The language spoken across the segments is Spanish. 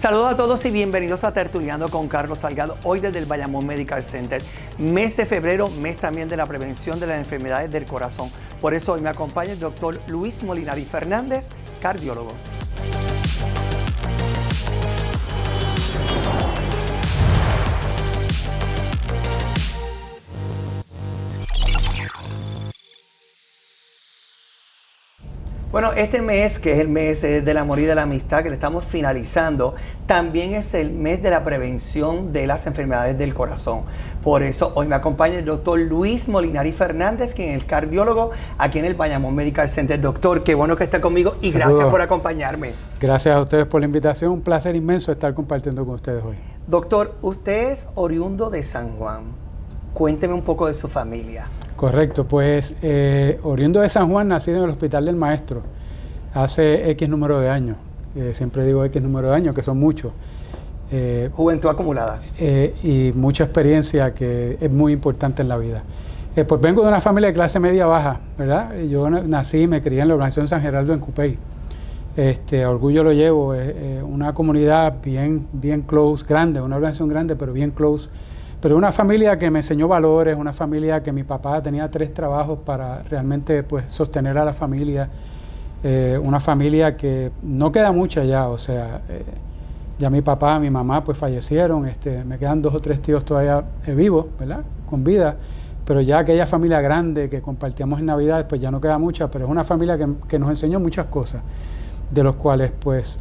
Saludos a todos y bienvenidos a Tertuliando con Carlos Salgado, hoy desde el Bayamón Medical Center. Mes de febrero, mes también de la prevención de las enfermedades del corazón. Por eso hoy me acompaña el doctor Luis Molinari Fernández, cardiólogo. Bueno, este mes, que es el mes del amor y de la amistad que le estamos finalizando, también es el mes de la prevención de las enfermedades del corazón. Por eso hoy me acompaña el doctor Luis Molinari Fernández, quien es el cardiólogo aquí en el Bayamón Medical Center. Doctor, qué bueno que está conmigo y Saludos. Gracias por acompañarme. Gracias a ustedes por la invitación, un placer inmenso estar compartiendo con ustedes hoy. Doctor, usted es oriundo de San Juan. Cuénteme un poco de su familia. Correcto, pues oriundo de San Juan, nacido en el Hospital del Maestro hace X número de años. Siempre digo X número de años, que son muchos. Juventud acumulada. Y mucha experiencia que es muy importante en la vida. Pues vengo de una familia de clase media baja, ¿verdad? Yo nací y me crié en la urbanización San Geraldo en Cupey. Orgullo lo llevo, una comunidad bien close, grande, una urbanización grande, pero bien close. Pero una familia que me enseñó valores, una familia que mi papá tenía 3 trabajos para realmente pues, sostener a la familia. Una familia que no queda mucha ya, o sea, ya mi papá, mi mamá pues fallecieron, me quedan 2 o 3 tíos todavía vivos, ¿verdad? Con vida, pero ya aquella familia grande que compartíamos en Navidad, pues ya no queda mucha, pero es una familia que nos enseñó muchas cosas, de los cuales pues,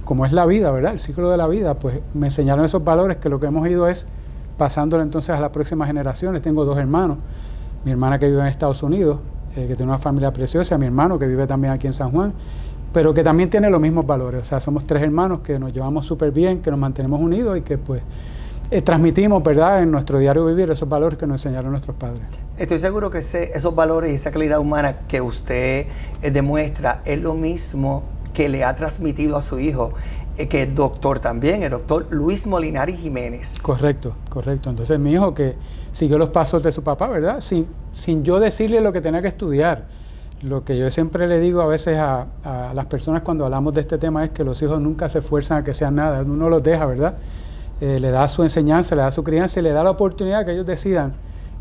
como es la vida, ¿verdad? El ciclo de la vida, pues me enseñaron esos valores que lo que hemos ido es pasándolo entonces a las próximas generaciones. Tengo 2 hermanos, mi hermana que vive en Estados Unidos, que tiene una familia preciosa, mi hermano que vive también aquí en San Juan, pero que también tiene los mismos valores. O sea, somos 3 hermanos que nos llevamos súper bien, que nos mantenemos unidos y que pues transmitimos, ¿verdad?, en nuestro diario vivir esos valores que nos enseñaron nuestros padres. Estoy seguro que esos valores y esa calidad humana que usted demuestra es lo mismo que le ha transmitido a su hijo, que es doctor también, el doctor Luis Molinari Jiménez. Correcto. Entonces mi hijo que siguió los pasos de su papá, ¿verdad? Sin yo decirle lo que tenía que estudiar. Lo que yo siempre le digo a veces a las personas cuando hablamos de este tema es que los hijos nunca se esfuerzan a que sean nada, uno los deja, ¿verdad? Le da su enseñanza, le da su crianza y le da la oportunidad que ellos decidan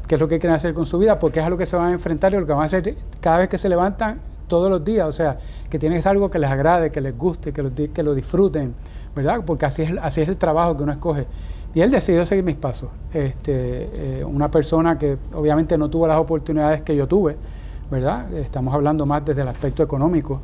qué es lo que quieren hacer con su vida, porque es a lo que se van a enfrentar y lo que van a hacer cada vez que se levantan todos los días, o sea, que tienen algo que les agrade, que les guste, que lo disfruten, ¿verdad? Porque así es el trabajo que uno escoge. Y él decidió seguir mis pasos. Una persona que obviamente no tuvo las oportunidades que yo tuve, ¿verdad? Estamos hablando más desde el aspecto económico,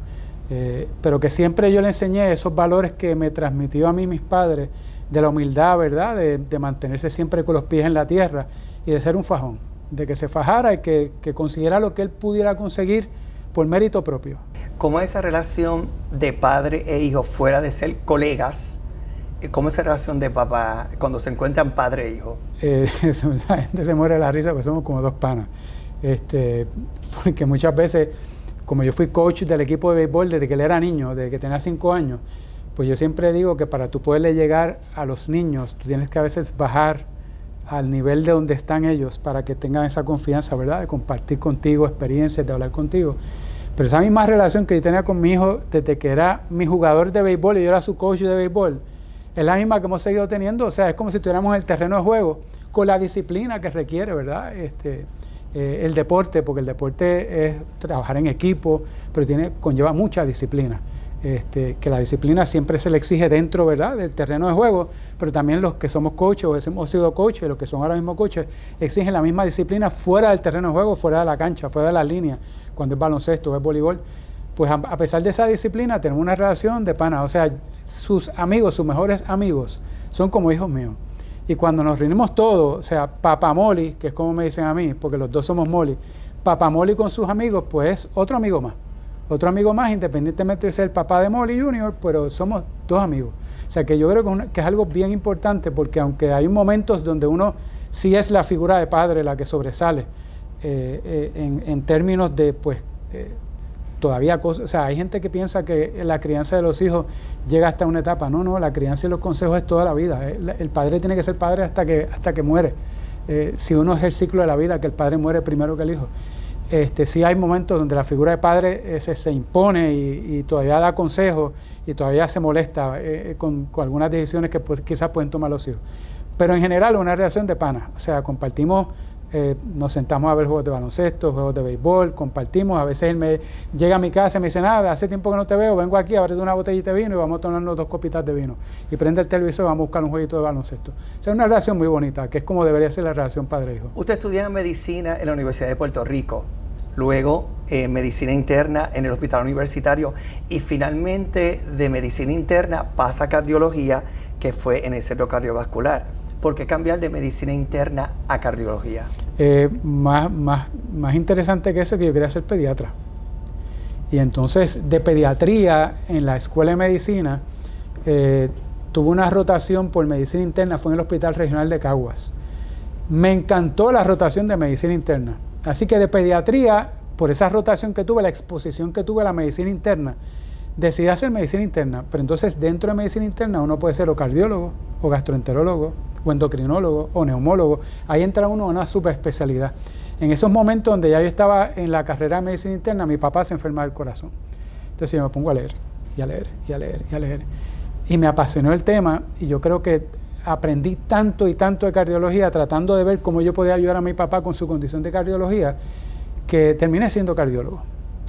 pero que siempre yo le enseñé esos valores que me transmitió a mí mis padres, de la humildad, ¿verdad? De mantenerse siempre con los pies en la tierra y de ser un fajón, de que se fajara y que consiguiera lo que él pudiera conseguir por mérito propio. ¿Cómo es esa relación de padre e hijo fuera de ser colegas? ¿Cómo es esa relación de papá cuando se encuentran padre e hijo? La gente se muere de la risa porque somos como 2 panas. Porque muchas veces, como yo fui coach del equipo de béisbol desde que él era niño, desde que tenía 5 años, pues yo siempre digo que para tú poderle llegar a los niños, tú tienes que a veces bajar al nivel de donde están ellos para que tengan esa confianza, ¿verdad? De compartir contigo experiencias, de hablar contigo. Pero esa misma relación que yo tenía con mi hijo desde que era mi jugador de béisbol y yo era su coach de béisbol, es la misma que hemos seguido teniendo. O sea, es como si estuviéramos en el terreno de juego con la disciplina que requiere, ¿verdad? El deporte, porque el deporte es trabajar en equipo, pero conlleva mucha disciplina. Que la disciplina siempre se le exige dentro, ¿verdad?, del terreno de juego, pero también los que somos coaches o hemos sido coaches, los que son ahora mismo coaches, exigen la misma disciplina fuera del terreno de juego, fuera de la cancha, fuera de la línea, cuando es baloncesto o es voleibol. Pues a pesar de esa disciplina tenemos una relación de pana, o sea, sus amigos, sus mejores amigos, son como hijos míos. Y cuando nos reunimos todos, o sea, Papá Molly, que es como me dicen a mí, porque los 2 somos Molly, Papá Molly con sus amigos, pues es otro amigo más, independientemente de ser el papá de Molly Jr., pero somos 2 amigos. O sea, que yo creo que es algo bien importante, porque aunque hay momentos donde uno sí es la figura de padre la que sobresale, en términos de, pues, todavía cosas, o sea, hay gente que piensa que la crianza de los hijos llega hasta una etapa. No, la crianza y los consejos es toda la vida. El padre tiene que ser padre hasta que muere. Si uno es el ciclo de la vida, que el padre muere primero que el hijo. Sí hay momentos donde la figura de padre se impone y todavía da consejos y todavía se molesta con algunas decisiones que pues, quizás pueden tomar los hijos. Pero en general es una relación de pana, o sea, compartimos, nos sentamos a ver juegos de baloncesto, juegos de béisbol, compartimos, a veces él llega a mi casa y me dice, nada, hace tiempo que no te veo, vengo aquí a abrirte una botellita de vino y vamos a tomarnos 2 copitas de vino. Y prende el televisor y vamos a buscar un jueguito de baloncesto. O sea, es una relación muy bonita, que es como debería ser la relación padre-hijo. Usted estudia medicina en la Universidad de Puerto Rico, luego medicina interna en el hospital universitario y finalmente de medicina interna pasa a cardiología, que fue en el centro cardiovascular. ¿Por qué cambiar de medicina interna a cardiología? Más interesante que eso, que yo quería ser pediatra. Y entonces de pediatría en la escuela de medicina tuve una rotación por medicina interna, fue en el Hospital Regional de Caguas. Me encantó la rotación de medicina interna. Así que de pediatría, por esa rotación que tuve, la exposición que tuve a la medicina interna, decidí hacer medicina interna. Pero entonces dentro de medicina interna uno puede ser o cardiólogo, o gastroenterólogo, o endocrinólogo, o neumólogo. Ahí entra uno a una subespecialidad. En esos momentos donde ya yo estaba en la carrera de medicina interna, mi papá se enferma del corazón. Entonces yo me pongo a leer, y a leer, y a leer, y a leer. Y me apasionó el tema, y yo creo que aprendí tanto y tanto de cardiología, tratando de ver cómo yo podía ayudar a mi papá con su condición de cardiología, que terminé siendo cardiólogo.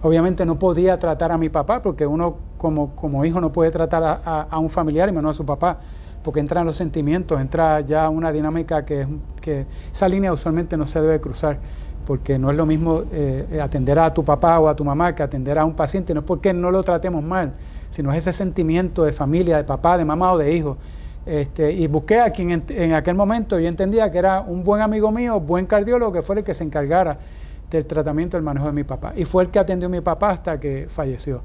Obviamente no podía tratar a mi papá, porque uno como hijo no puede tratar a un familiar y menos a su papá, porque entran los sentimientos, entra ya una dinámica que esa línea usualmente no se debe cruzar, porque no es lo mismo atender a tu papá o a tu mamá que atender a un paciente. No es porque no lo tratemos mal, sino es ese sentimiento de familia, de papá, de mamá o de hijo. Y busqué a quien en aquel momento yo entendía que era un buen amigo mío, buen cardiólogo, que fuera el que se encargara del tratamiento, del manejo de mi papá. Y fue el que atendió a mi papá hasta que falleció.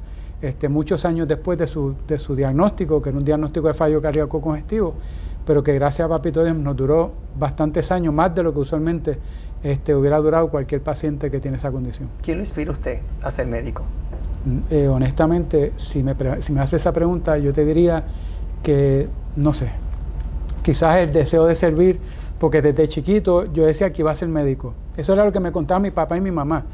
Muchos años después de su diagnóstico, que era un diagnóstico de fallo cardíaco congestivo, pero que gracias a Papito Dios nos duró bastantes años, más de lo que usualmente hubiera durado cualquier paciente que tiene esa condición. ¿Quién lo inspira a usted a ser médico? Honestamente, si me hace esa pregunta, yo te diría que, no sé, quizás el deseo de servir, porque desde chiquito yo decía que iba a ser médico. Eso era lo que me contaban mi papá y mi mamá,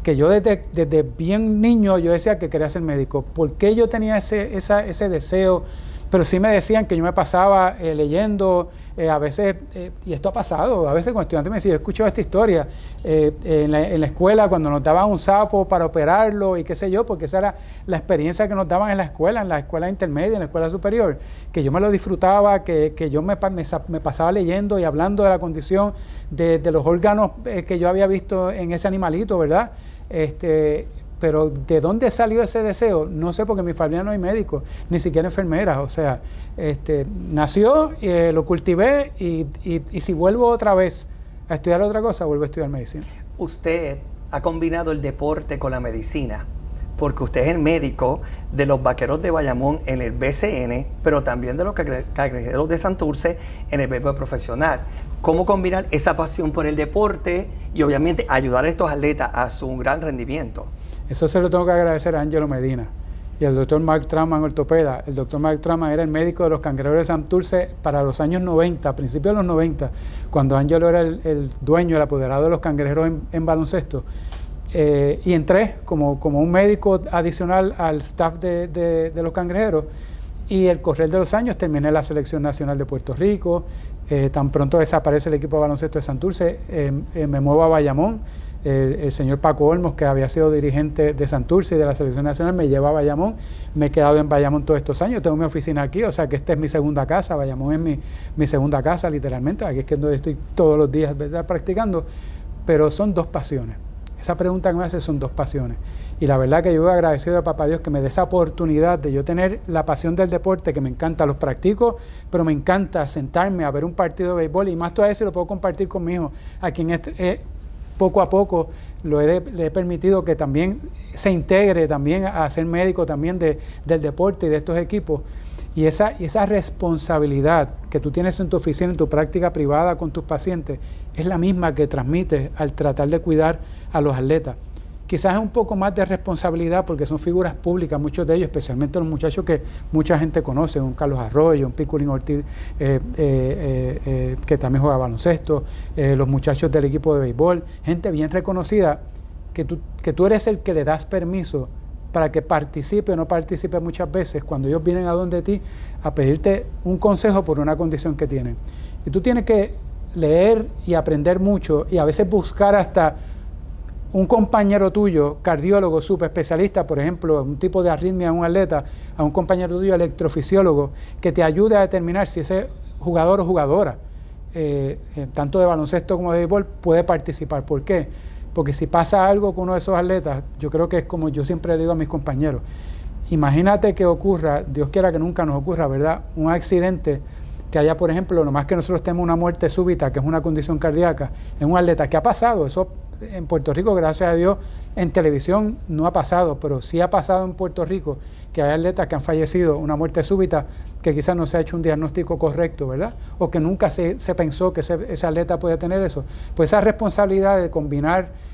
que yo desde bien niño yo decía que quería ser médico. ¿Por qué yo tenía ese deseo? Pero sí me decían que yo me pasaba leyendo, a veces, y esto ha pasado, a veces con estudiantes me decían, yo he escuchado esta historia, en la escuela cuando nos daban un sapo para operarlo y qué sé yo, porque esa era la experiencia que nos daban en la escuela intermedia, en la escuela superior, que yo me lo disfrutaba, que yo me pasaba leyendo y hablando de la condición de los órganos que yo había visto en ese animalito, ¿verdad? Pero ¿de dónde salió ese deseo? No sé, porque en mi familia no hay médicos, ni siquiera enfermeras. O sea, nació, lo cultivé y si vuelvo otra vez a estudiar otra cosa, vuelvo a estudiar medicina. Usted ha combinado el deporte con la medicina, porque usted es el médico de los Vaqueros de Bayamón en el BCN, pero también de los Cangrejeros de Santurce en el béisbol profesional. ¿Cómo combinar esa pasión por el deporte y obviamente ayudar a estos atletas a su gran rendimiento? Eso se lo tengo que agradecer a Ángelo Medina y al doctor Mark Traman, ortopeda. El doctor Mark Traman era el médico de los Cangrejeros de Santurce para los años 90, a principios de los 90, cuando Ángelo era el dueño, el apoderado de los Cangrejeros en baloncesto. Y entré como un médico adicional al staff de los Cangrejeros, y el correr de los años terminé en la Selección Nacional de Puerto Rico. Tan pronto desaparece el equipo de baloncesto de Santurce, me muevo a Bayamón. El señor Paco Olmos, que había sido dirigente de Santurce y de la Selección Nacional, me lleva a Bayamón. Me he quedado en Bayamón todos estos años, tengo mi oficina aquí, o sea que esta es mi segunda casa. Bayamón es mi segunda casa, literalmente. Aquí es que donde estoy todos los días, ¿verdad?, practicando. Pero son dos pasiones. Esa pregunta que me hace son dos pasiones. Y la verdad que yo he agradecido a Papá Dios que me dé esa oportunidad de yo tener la pasión del deporte, que me encanta, los practico, pero me encanta sentarme a ver un partido de béisbol, y más todavía si lo puedo compartir con mi hijo, a quien poco a poco le he permitido que también se integre también a ser médico también del deporte y de estos equipos. Y esa responsabilidad que tú tienes en tu oficina, en tu práctica privada con tus pacientes, es la misma que transmites al tratar de cuidar a los atletas. Quizás es un poco más de responsabilidad porque son figuras públicas, muchos de ellos, especialmente los muchachos que mucha gente conoce, un Carlos Arroyo, un Piculín Ortiz, que también juega baloncesto, los muchachos del equipo de béisbol, gente bien reconocida, que tú eres el que le das permiso para que participe o no participe muchas veces cuando ellos vienen a donde ti a pedirte un consejo por una condición que tienen. Y tú tienes que leer y aprender mucho y a veces buscar hasta un compañero tuyo, cardiólogo, subespecialista, por ejemplo, un tipo de arritmia en un atleta, a un compañero tuyo, electrofisiólogo, que te ayude a determinar si ese jugador o jugadora, tanto de baloncesto como de béisbol, puede participar. ¿Por qué? Porque si pasa algo con uno de esos atletas, yo creo que es como yo siempre le digo a mis compañeros, imagínate que ocurra, Dios quiera que nunca nos ocurra, ¿verdad?, un accidente que haya, por ejemplo, nomás que nosotros tenemos una muerte súbita, que es una condición cardíaca, en un atleta. ¿Qué ha pasado? Eso en Puerto Rico, gracias a Dios, en televisión no ha pasado, pero sí ha pasado en Puerto Rico que hay atletas que han fallecido, una muerte súbita, que quizás no se ha hecho un diagnóstico correcto, ¿verdad? O que nunca se pensó que ese atleta podía tener eso. Pues esa responsabilidad de combinar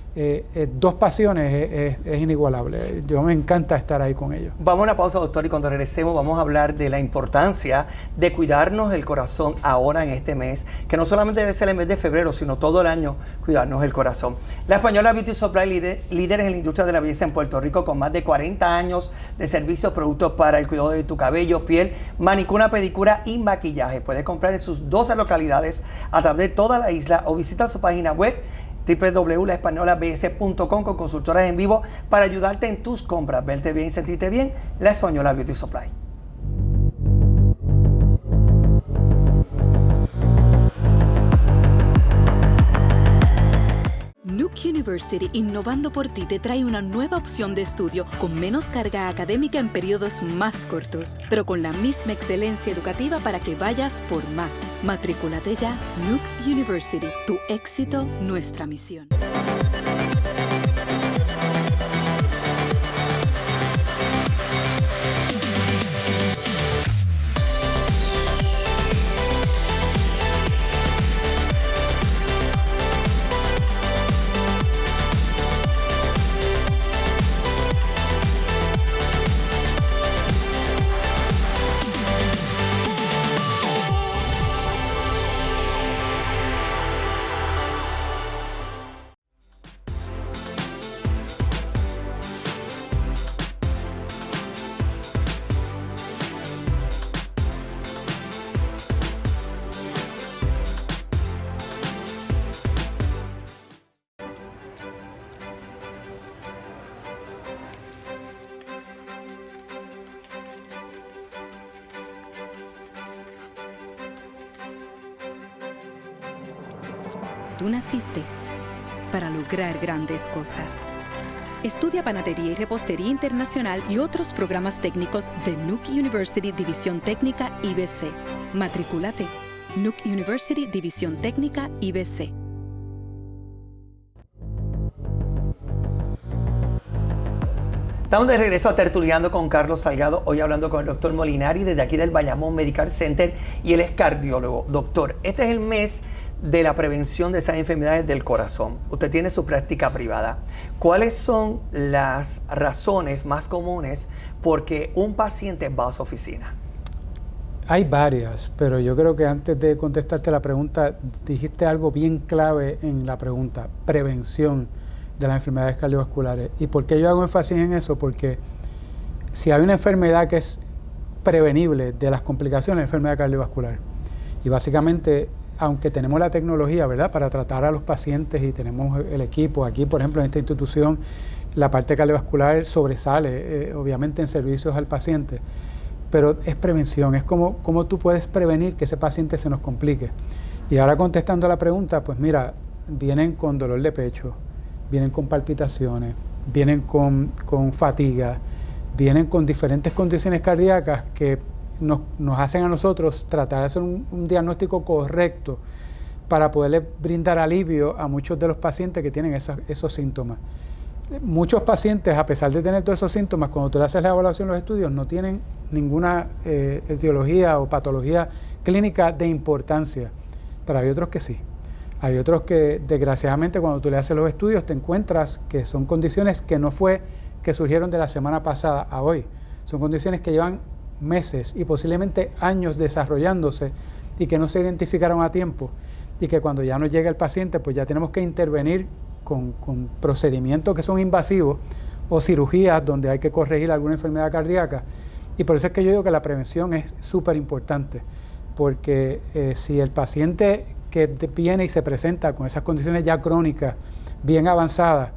dos pasiones es inigualable. Yo me encanta estar ahí con ellos. Vamos a una pausa, doctor, y cuando regresemos vamos a hablar de la importancia de cuidarnos el corazón ahora en este mes, que no solamente debe ser el mes de febrero, sino todo el año cuidarnos el corazón. La Española Beauty Supply, líderes en la industria de la belleza en Puerto Rico, con más de 40 años de servicios, productos para el cuidado de tu cabello, piel, manicura, pedicura y maquillaje. Puedes comprar en sus 12 localidades a través de toda la isla o visita su página web www.laespañolabs.com con consultoras en vivo para ayudarte en tus compras. Verte bien y sentirte bien. La Española Beauty Supply. Nuke University, innovando por ti, te trae una nueva opción de estudio con menos carga académica en periodos más cortos, pero con la misma excelencia educativa para que vayas por más. Matrículate ya. Nuke University, tu éxito, nuestra misión. Tú naciste para lograr grandes cosas. Estudia Panadería y Repostería Internacional y otros programas técnicos de Nuke University División Técnica IBC. Matrículate. Nuke University División Técnica IBC. Estamos de regreso a Tertuliando con Carlos Salgado, hoy hablando con el doctor Molinari desde aquí del Bayamón Medical Center, y él es cardiólogo. Doctor, este es el mes de la prevención de esas enfermedades del corazón. Usted tiene su práctica privada. ¿Cuáles son las razones más comunes por qué un paciente va a su oficina? Hay varias, pero yo creo que antes de contestarte la pregunta, dijiste algo bien clave en la pregunta: prevención de las enfermedades cardiovasculares. ¿Y por qué yo hago énfasis en eso? Porque si hay una enfermedad que es prevenible de las complicaciones, la enfermedad cardiovascular. Y básicamente, aunque tenemos la tecnología, ¿verdad?, para tratar a los pacientes y tenemos el equipo, aquí por ejemplo en esta institución la parte cardiovascular sobresale, obviamente en servicios al paciente, pero es prevención, es como tú puedes prevenir que ese paciente se nos complique. Y ahora contestando a la pregunta, pues mira, vienen con dolor de pecho, vienen con palpitaciones, vienen con fatiga, vienen con diferentes condiciones cardíacas que nos hacen a nosotros tratar de hacer un diagnóstico correcto para poderle brindar alivio a muchos de los pacientes que tienen esos síntomas. Muchos pacientes, a pesar de tener todos esos síntomas, cuando tú le haces la evaluación, los estudios, no tienen ninguna etiología o patología clínica de importancia, pero hay otros que sí. Hay otros que, desgraciadamente, cuando tú le haces los estudios, te encuentras que son condiciones que no fue que surgieron de la semana pasada a hoy. Son condiciones que llevan meses y posiblemente años desarrollándose y que no se identificaron a tiempo, y que cuando ya nos llega el paciente, pues ya tenemos que intervenir con procedimientos que son invasivos o cirugías donde hay que corregir alguna enfermedad cardíaca. Y por eso es que yo digo que la prevención es súper importante, porque si el paciente que viene y se presenta con esas condiciones ya crónicas, bien avanzadas,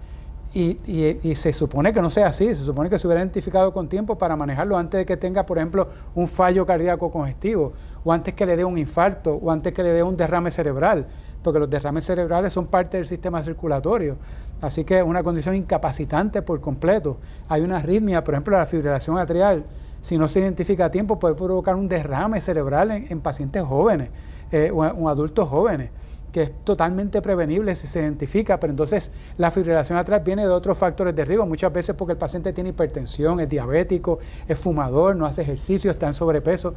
y se supone que no sea así, se supone que se hubiera identificado con tiempo para manejarlo antes de que tenga, por ejemplo, un fallo cardíaco congestivo, o antes que le dé un infarto, o antes que le dé un derrame cerebral, porque los derrames cerebrales son parte del sistema circulatorio. Así que es una condición incapacitante por completo. Hay una arritmia, por ejemplo, la fibrilación atrial, si no se identifica a tiempo, puede provocar un derrame cerebral en pacientes jóvenes o adultos jóvenes, que es totalmente prevenible si se identifica, pero entonces la fibrilación atrial viene de otros factores de riesgo, muchas veces porque el paciente tiene hipertensión, es diabético, es fumador, no hace ejercicio, está en sobrepeso.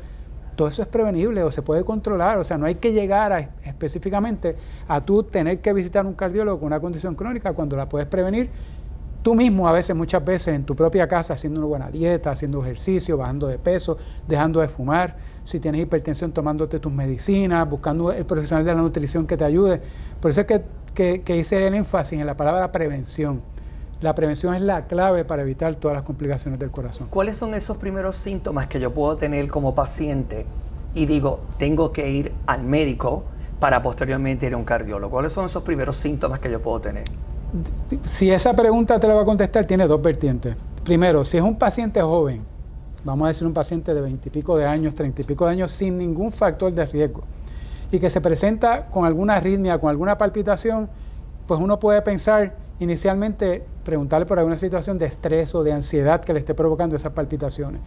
Todo eso es prevenible o se puede controlar, o sea, no hay que llegar específicamente a tú tener que visitar un cardiólogo con una condición crónica cuando la puedes prevenir tú mismo, a veces, muchas veces en tu propia casa, haciendo una buena dieta, haciendo ejercicio, bajando de peso, dejando de fumar. Si tienes hipertensión, tomándote tus medicinas, buscando el profesional de la nutrición que te ayude. Por eso es que hice el énfasis en la palabra prevención. La prevención es la clave para evitar todas las complicaciones del corazón. ¿Cuáles son esos primeros síntomas que yo puedo tener como paciente y digo, tengo que ir al médico para posteriormente ir a un cardiólogo? ¿Cuáles son esos primeros síntomas que yo puedo tener? Si esa pregunta te la va a contestar, tiene dos vertientes. Primero, si es un paciente joven, vamos a decir un paciente de 20 y pico de años, 30 y pico de años, sin ningún factor de riesgo, y que se presenta con alguna arritmia, con alguna palpitación, pues uno puede pensar inicialmente, preguntarle por alguna situación de estrés o de ansiedad que le esté provocando esas palpitaciones.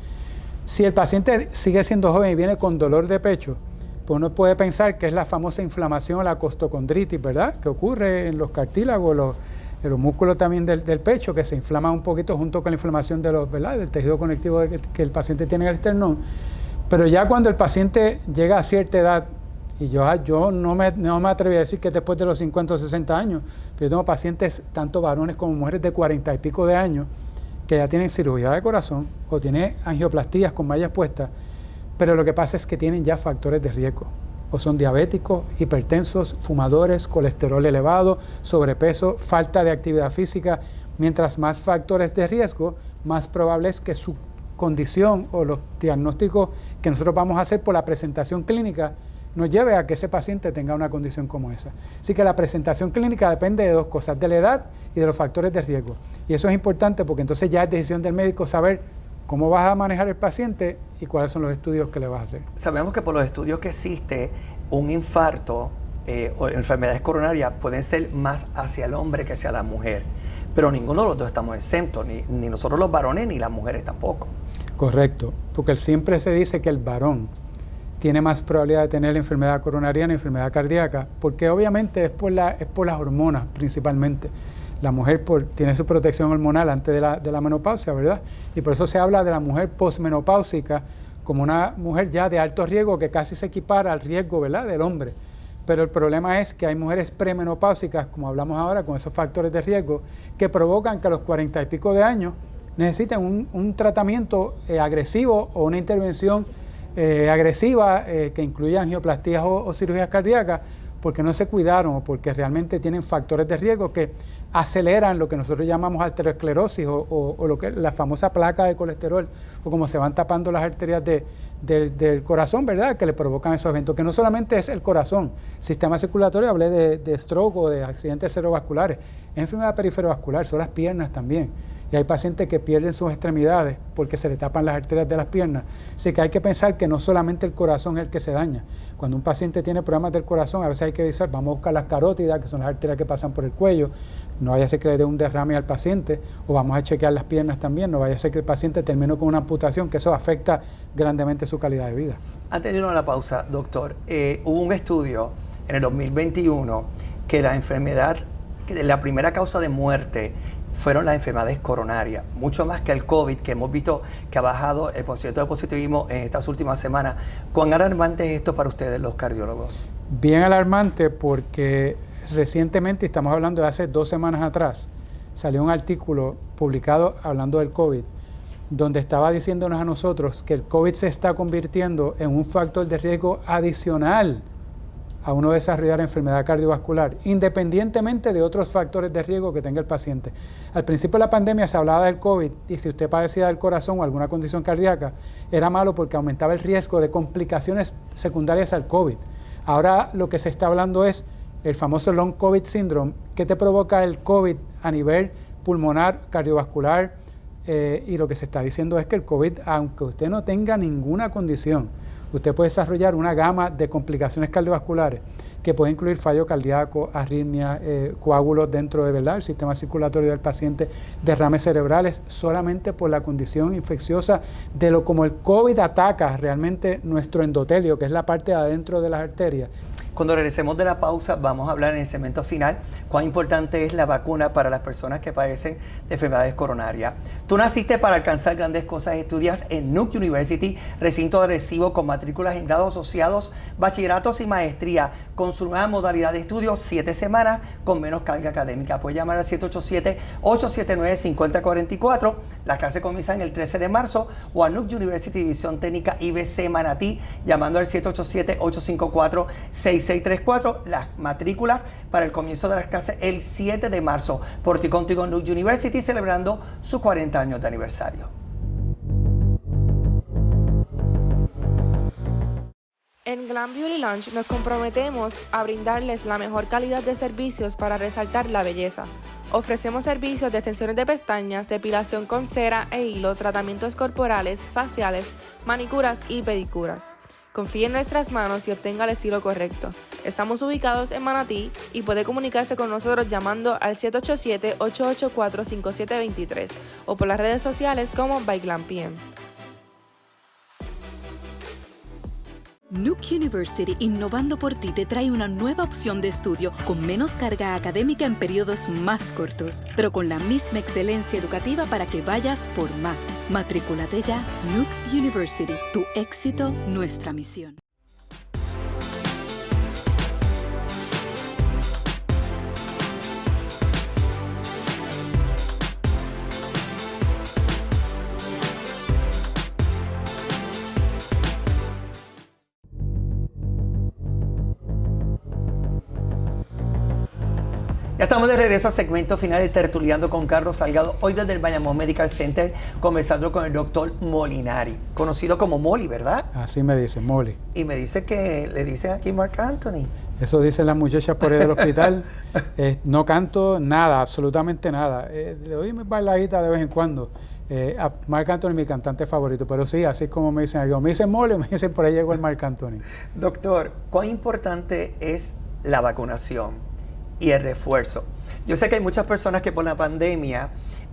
Si el paciente sigue siendo joven y viene con dolor de pecho, pues uno puede pensar que es la famosa inflamación o la costocondritis, ¿verdad? Que ocurre en los cartílagos, en los músculos también del pecho, que se inflaman un poquito junto con la inflamación ¿verdad? Del tejido conectivo que el paciente tiene en el esternón. Pero ya cuando el paciente llega a cierta edad, y yo no me atrevería a decir que después de los 50 o 60 años, pero yo tengo pacientes, tanto varones como mujeres de 40 y pico de años, que ya tienen cirugía de corazón o tienen angioplastías con mallas puestas, pero lo que pasa es que tienen ya factores de riesgo, o son diabéticos, hipertensos, fumadores, colesterol elevado, sobrepeso, falta de actividad física. Mientras más factores de riesgo, más probable es que su condición o los diagnósticos que nosotros vamos a hacer por la presentación clínica nos lleve a que ese paciente tenga una condición como esa. Así que la presentación clínica depende de dos cosas, de la edad y de los factores de riesgo. Y eso es importante porque entonces ya es decisión del médico saber cómo vas a manejar el paciente y cuáles son los estudios que le vas a hacer. Sabemos que por los estudios que existe, un infarto o enfermedades coronarias pueden ser más hacia el hombre que hacia la mujer. Pero ninguno de los dos estamos exentos, ni nosotros los varones ni las mujeres tampoco. Correcto, porque siempre se dice que el varón tiene más probabilidad de tener la enfermedad coronariana y enfermedad cardíaca, porque obviamente es por las hormonas principalmente. La mujer tiene su protección hormonal antes de la menopausia, ¿verdad? Y por eso se habla de la mujer posmenopáusica como una mujer ya de alto riesgo que casi se equipara al riesgo, ¿verdad?, del hombre. Pero el problema es que hay mujeres premenopáusicas, como hablamos ahora, con esos factores de riesgo, que provocan que a los 40 y pico de años necesiten un tratamiento agresivo o una intervención agresiva que incluya angioplastías o cirugías cardíacas, porque no se cuidaron o porque realmente tienen factores de riesgo que aceleran lo que nosotros llamamos arteriosclerosis o lo que la famosa placa de colesterol, o como se van tapando las arterias del corazón, ¿verdad?, que le provocan esos eventos, que no solamente es el corazón, sistema circulatorio, hablé de stroke o de accidentes cerebrovasculares, es enfermedad periferovascular, son las piernas también. Y hay pacientes que pierden sus extremidades porque se le tapan las arterias de las piernas. Así que hay que pensar que no solamente el corazón es el que se daña. Cuando un paciente tiene problemas del corazón, a veces hay que decir, vamos a buscar las carótidas, que son las arterias que pasan por el cuello, no vaya a ser que le dé un derrame al paciente, o vamos a chequear las piernas también, no vaya a ser que el paciente termine con una amputación, que eso afecta grandemente su calidad de vida. Antes de irnos a la pausa, doctor, hubo un estudio en el 2021 que la primera causa de muerte fueron las enfermedades coronarias, mucho más que el COVID, que hemos visto que ha bajado el porcentaje de positivismo en estas últimas semanas. ¿Cuán alarmante es esto para ustedes, los cardiólogos? Bien alarmante, porque recientemente, estamos hablando de hace 2 semanas atrás, salió un artículo publicado hablando del COVID, donde estaba diciéndonos a nosotros que el COVID se está convirtiendo en un factor de riesgo adicional a uno desarrollar enfermedad cardiovascular, independientemente de otros factores de riesgo que tenga el paciente. Al principio de la pandemia se hablaba del COVID y si usted padecía del corazón o alguna condición cardíaca, era malo porque aumentaba el riesgo de complicaciones secundarias al COVID. Ahora lo que se está hablando es el famoso Long COVID Syndrome, que te provoca el COVID a nivel pulmonar, cardiovascular, y lo que se está diciendo es que el COVID, aunque usted no tenga ninguna condición, usted puede desarrollar una gama de complicaciones cardiovasculares que puede incluir fallo cardíaco, arritmia, coágulos dentro de el sistema circulatorio del paciente, derrames cerebrales, solamente por la condición infecciosa de lo como el COVID ataca realmente nuestro endotelio, que es la parte de adentro de las arterias. Cuando regresemos de la pausa, vamos a hablar en el segmento final cuán importante es la vacuna para las personas que padecen de enfermedades coronarias. Tú naciste para alcanzar grandes cosas, estudias en Nuke University, recinto agresivo con matrículas en grados asociados, bachilleratos y maestría, con su nueva modalidad de estudio, 7 semanas con menos carga académica. Puedes llamar al 787-879-5044. Las clases comienzan el 13 de marzo o a Nuke University División Técnica IBC Manatí, llamando al 787-854-6634. Las matrículas para el comienzo de las clases el 7 de marzo. Por ti contigo Nuke University, celebrando sus 40 años de aniversario. En Glam Beauty Lounge nos comprometemos a brindarles la mejor calidad de servicios para resaltar la belleza. Ofrecemos servicios de extensiones de pestañas, depilación con cera e hilo, tratamientos corporales, faciales, manicuras y pedicuras. Confíe en nuestras manos y obtenga el estilo correcto. Estamos ubicados en Manatí y puede comunicarse con nosotros llamando al 787-884-5723 o por las redes sociales como By Glam PM. Nuke University, innovando por ti, te trae una nueva opción de estudio con menos carga académica en periodos más cortos, pero con la misma excelencia educativa para que vayas por más. Matrículate ya. Nuke University, tu éxito, nuestra misión. Ya estamos de regreso al segmento final de Tertuleando con Carlos Salgado, hoy desde el Bayamón Medical Center, conversando con el doctor Molinari, conocido como Molly, ¿verdad? Así me dicen, Molly. Y me dice que le dicen aquí Marc Anthony. Eso dicen las muchachas por ahí del hospital. No canto nada, absolutamente nada. Le doy mi bailadita de vez en cuando. Marc Anthony es mi cantante favorito, pero sí, así es como me dicen. Me dicen Molly, me dicen por ahí llegó el Marc Anthony. Doctor, ¿cuán importante es la vacunación y el refuerzo? Yo sé que hay muchas personas que por la pandemia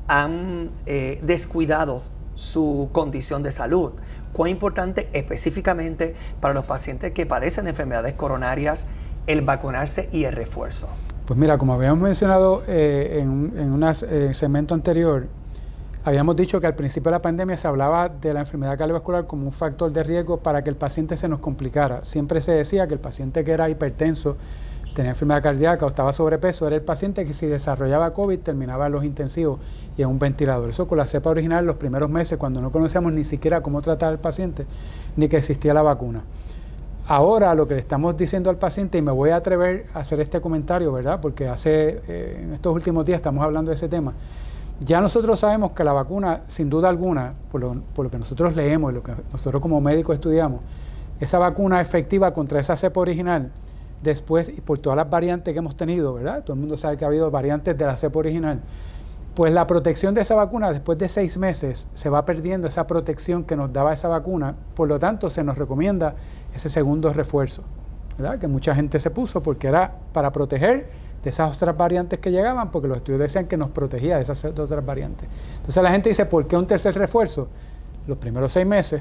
han descuidado su condición de salud. ¿Cuán importante específicamente para los pacientes que padecen de enfermedades coronarias el vacunarse y el refuerzo? Pues mira, como habíamos mencionado en un segmento anterior, habíamos dicho que al principio de la pandemia se hablaba de la enfermedad cardiovascular como un factor de riesgo para que el paciente se nos complicara. Siempre se decía que el paciente que era hipertenso, tenía enfermedad cardíaca o estaba sobrepeso, era el paciente que si desarrollaba COVID terminaba en los intensivos y en un ventilador. Eso con la cepa original, los primeros meses, cuando no conocíamos ni siquiera cómo tratar al paciente, ni que existía la vacuna. Ahora lo que le estamos diciendo al paciente, y me voy a atrever a hacer este comentario, ¿verdad? Porque en estos últimos días estamos hablando de ese tema. Ya nosotros sabemos que la vacuna, sin duda alguna, por lo que nosotros leemos y lo que nosotros como médicos estudiamos, esa vacuna efectiva contra esa cepa original, después, y por todas las variantes que hemos tenido, ¿verdad? Todo el mundo sabe que ha habido variantes de la cepa original. Pues la protección de esa vacuna, después de 6 meses, se va perdiendo esa protección que nos daba esa vacuna. Por lo tanto, se nos recomienda ese segundo refuerzo, ¿verdad? Que mucha gente se puso porque era para proteger de esas otras variantes que llegaban, porque los estudios decían que nos protegía de esas otras variantes. Entonces la gente dice, ¿por qué un tercer refuerzo? Los primeros 6 meses,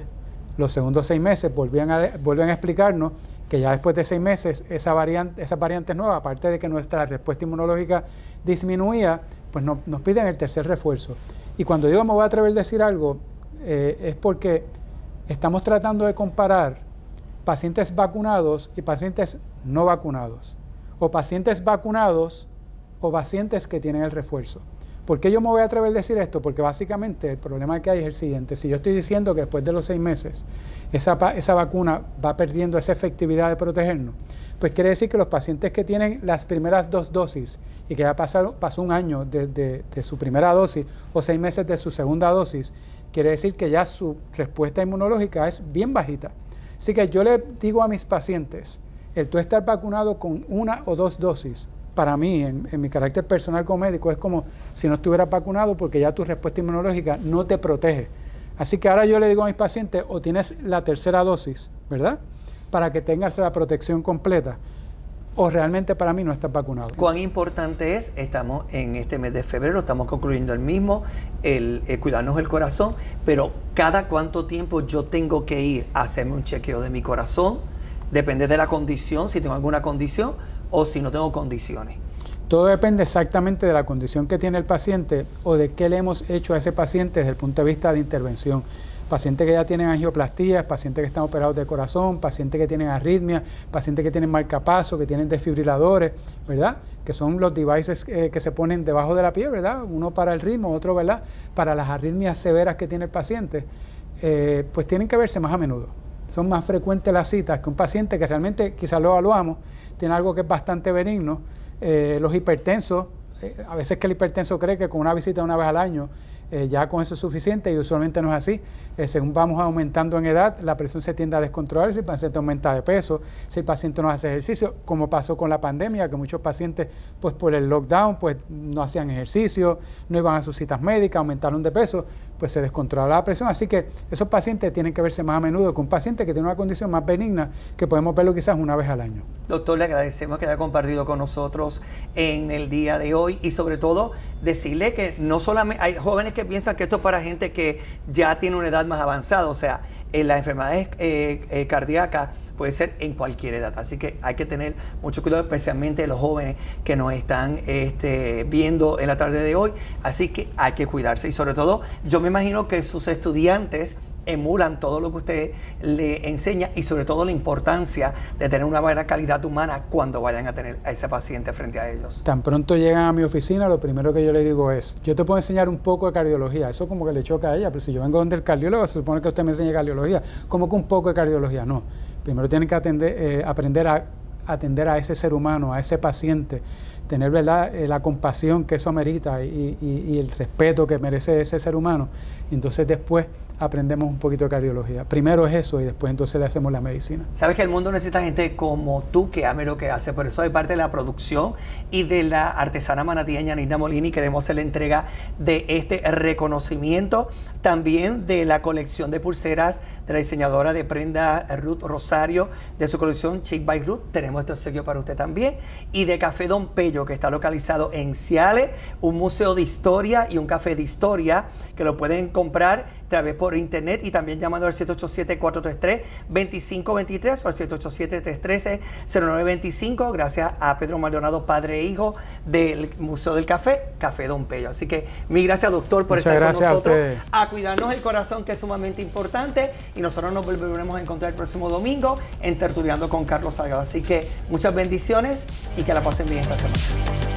los segundos 6 meses vuelven a explicarnos que ya después de 6 meses esas variantes nuevas, aparte de que nuestra respuesta inmunológica disminuía, pues nos piden el tercer refuerzo. Y cuando digo me voy a atrever a decir algo, es porque estamos tratando de comparar pacientes vacunados y pacientes no vacunados, o pacientes vacunados o pacientes que tienen el refuerzo. ¿Por qué yo me voy a atrever a decir esto? Porque básicamente el problema que hay es el siguiente. Si yo estoy diciendo que después de los 6 meses esa vacuna va perdiendo esa efectividad de protegernos, pues quiere decir que los pacientes que tienen las primeras 2 dosis y que ya pasó un año de su primera dosis o 6 meses de su segunda dosis, quiere decir que ya su respuesta inmunológica es bien bajita. Así que yo le digo a mis pacientes, el tú estar vacunado con 1 o 2 dosis, para mí, en mi carácter personal como médico, es como si no estuvieras vacunado porque ya tu respuesta inmunológica no te protege. Así que ahora yo le digo a mis pacientes, o tienes la tercera dosis, ¿verdad?, para que tengas la protección completa, o realmente para mí no estás vacunado. ¿Cuán importante es? Estamos en este mes de febrero, estamos concluyendo el mismo, el cuidarnos el corazón, pero cada cuánto tiempo yo tengo que ir a hacerme un chequeo de mi corazón, depende de la condición, si tengo alguna condición o si no tengo condiciones. Todo depende exactamente de la condición que tiene el paciente o de qué le hemos hecho a ese paciente desde el punto de vista de intervención. Pacientes que ya tienen angioplastías, pacientes que están operados de corazón, pacientes que tienen arritmias, pacientes que tienen marcapasos, que tienen desfibriladores, ¿verdad?, que son los devices que se ponen debajo de la piel, ¿verdad?, uno para el ritmo, otro, ¿verdad?, para las arritmias severas que tiene el paciente, pues tienen que verse más a menudo. Son más frecuentes las citas que un paciente que realmente quizás lo evaluamos, tiene algo que es bastante benigno. Los hipertensos, a veces que el hipertenso cree que con una visita 1 vez al año ya con eso es suficiente, y usualmente no es así. Según vamos aumentando en edad, la presión se tiende a descontrolar si el paciente aumenta de peso, si el paciente no hace ejercicio, como pasó con la pandemia, que muchos pacientes pues por el lockdown pues no hacían ejercicio, no iban a sus citas médicas, aumentaron de peso, pues se descontrolaba la presión. Así que esos pacientes tienen que verse más a menudo que un paciente que tiene una condición más benigna, que podemos verlo quizás 1 vez al año. Doctor, le agradecemos que haya compartido con nosotros en el día de hoy, y sobre todo decirle que no solamente hay jóvenes que piensan que esto es para gente que ya tiene una edad más avanzada, o sea, las enfermedades cardíacas puede ser en cualquier edad, así que hay que tener mucho cuidado, especialmente los jóvenes que nos están viendo en la tarde de hoy, así que hay que cuidarse, y sobre todo yo me imagino que sus estudiantes emulan todo lo que usted le enseña, y sobre todo la importancia de tener una buena calidad humana cuando vayan a tener a ese paciente frente a ellos. Tan pronto llegan a mi oficina, lo primero que yo les digo es, yo te puedo enseñar un poco de cardiología. Eso como que le choca a ella, pero si yo vengo donde el cardiólogo, se supone que usted me enseñe cardiología. ¿Cómo que un poco de cardiología? No. Primero tienen que aprender a atender a ese ser humano, a ese paciente, tener, ¿verdad?, la compasión que eso amerita y el respeto que merece ese ser humano. Y entonces después aprendemos un poquito de cardiología. Primero es eso y después entonces le hacemos la medicina. Sabes que el mundo necesita gente como tú que ame lo que hace, por eso de parte de la producción y de la artesana manatíeña Nina Molini queremos hacer la entrega de este reconocimiento, también de la colección de pulseras de la diseñadora de prenda Ruth Rosario, de su colección Chic by Ruth, tenemos este obsequio para usted también, y de Café Don Pello, que está localizado en Ciales, un museo de historia y un café de historia, que lo pueden comprar a través por internet y también llamando al 787-433-2523 o al 787-313-0925, gracias a Pedro Maldonado, padre e hijo del Museo del Café, Café Don Pello. Así que mil gracias, doctor, por estar con nosotros, a cuidarnos el corazón, que es sumamente importante, y nosotros nos volveremos a encontrar el próximo domingo en Tertuliando con Carlos Salgado. Así que muchas bendiciones y que la pasen bien esta semana.